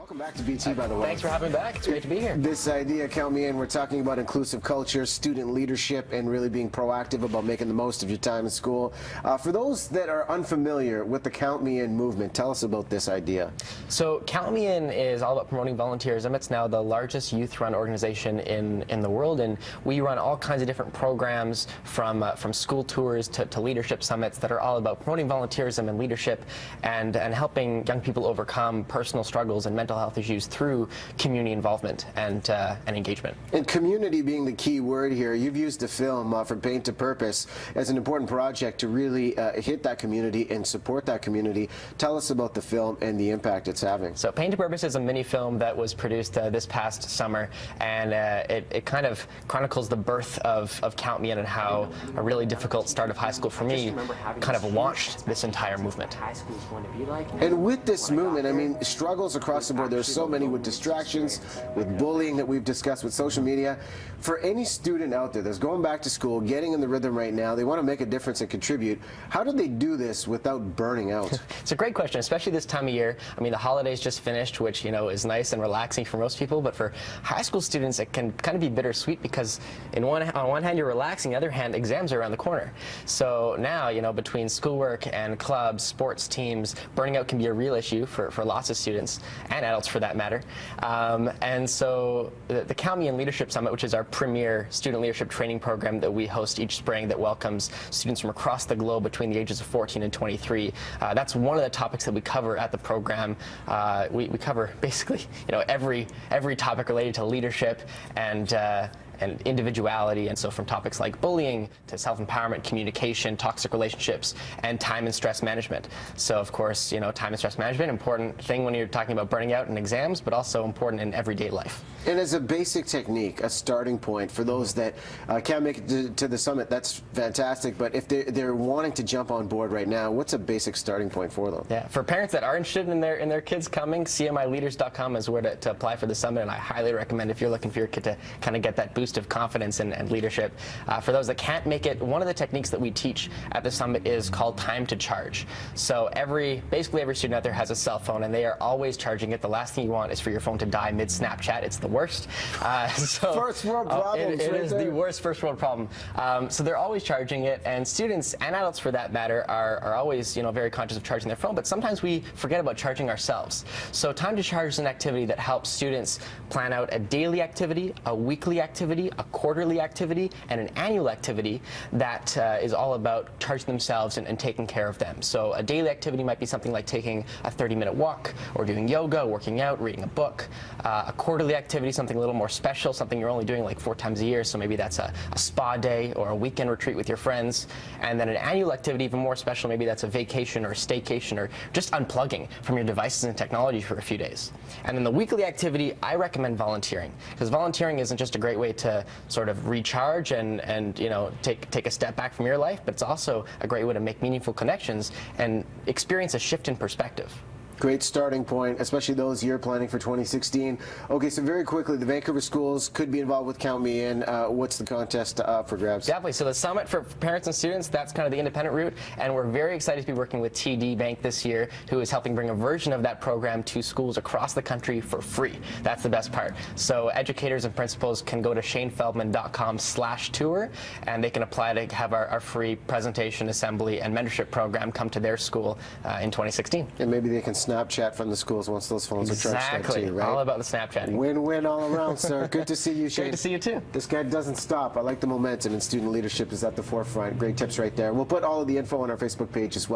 Welcome back to BT, by the way. Thanks for having me back. It's great to be here. This idea, count me in. We're talking about inclusive culture, student leadership, and really being proactive about making the most of your time in school. For those that are unfamiliar with the Count Me In movement, tell us about this idea. So Count Me In is all about promoting volunteerism. It's now the largest youth-run organization in the world, and we run all kinds of different programs from school tours to leadership summits that are all about promoting volunteerism and leadership and helping young people overcome personal struggles and mental health issues through community involvement and engagement. And community being the key word here, you've used the film From Pain to Purpose as an important project to really hit that community and support that community. Tell us about the film and the impact it's having. So Pain to Purpose is a mini film that was produced this past summer, and it kind of chronicles the birth of Count Me In and how a really difficult start of high school for me kind of launched this entire movement. And with this movement, I mean, struggles across the board. There's so many with distractions, with bullying that we've discussed, with social media. For any student out there that's going back to school, getting in the rhythm right now, they want to make a difference and contribute. How do they do this without burning out? It's a great question, especially this time of year. I mean, the holidays just finished, which, you know, is nice and relaxing for most people, but for high school students, it can kind of be bittersweet because on one hand you're relaxing, the other hand exams are around the corner. So now, you know, between schoolwork and clubs, sports teams, burning out can be a real issue for lots of students and adults for that matter. And so the Count Me In Leadership Summit, which is our premier student leadership training program that we host each spring that welcomes students from across the globe between the ages of 14 and 23. That's one of the topics that we cover at the program. We cover basically, you know, every topic related to leadership and individuality, and so from topics like bullying to self-empowerment, communication, toxic relationships, and time and stress management. So of course, you know, time and stress management, important thing when you're talking about burning out in exams, but also important in everyday life. And as a basic technique, a starting point for those that can't make it to the summit, that's fantastic, but if they're wanting to jump on board right now, what's a basic starting point for them? Yeah, for parents that are interested in their kids coming, cmileaders.com is where to apply for the summit, and I highly recommend if you're looking for your kid to kind of get that boost of confidence and leadership. For those that can't make it, one of the techniques that we teach at the summit is called time to charge. So basically every student out there has a cell phone, and they are always charging it. The last thing you want is for your phone to die mid-Snapchat. It's the worst. First world problems. It is the worst first world problem. So they're always charging it, and students and adults for that matter are always, you know, very conscious of charging their phone, but sometimes we forget about charging ourselves. So time to charge is an activity that helps students plan out a daily activity, a weekly activity, a quarterly activity, and an annual activity that is all about charging themselves and taking care of them. So a daily activity might be something like taking a 30-minute walk, or doing yoga, working out, reading a book. A quarterly activity, something a little more special, something you're only doing like 4 times a year, so maybe that's a spa day or a weekend retreat with your friends. And then an annual activity, even more special, maybe that's a vacation or a staycation or just unplugging from your devices and technology for a few days. And then the weekly activity, I recommend volunteering, because volunteering isn't just a great way to sort of recharge and you know, take a step back from your life, but it's also a great way to make meaningful connections and experience a shift in perspective. Great starting point, especially those year planning for 2016. Okay, so very quickly, the Vancouver schools could be involved with Count Me In. What's the contest for grabs? Definitely. So the summit for parents and students, that's kind of the independent route, and we're very excited to be working with TD Bank this year, who is helping bring a version of that program to schools across the country for free. That's the best part. So educators and principals can go to shanefeldman.com/tour, and they can apply to have our free presentation, assembly, and mentorship program come to their school in 2016. And maybe they can Snapchat from the schools once those phones are charged up too, right? All about the Snapchatting. Win-win all around, sir. Good to see you, Shane. Great to see you too. This guy doesn't stop. I like the momentum, and student leadership is at the forefront. Great tips right there. We'll put all of the info on our Facebook page as well.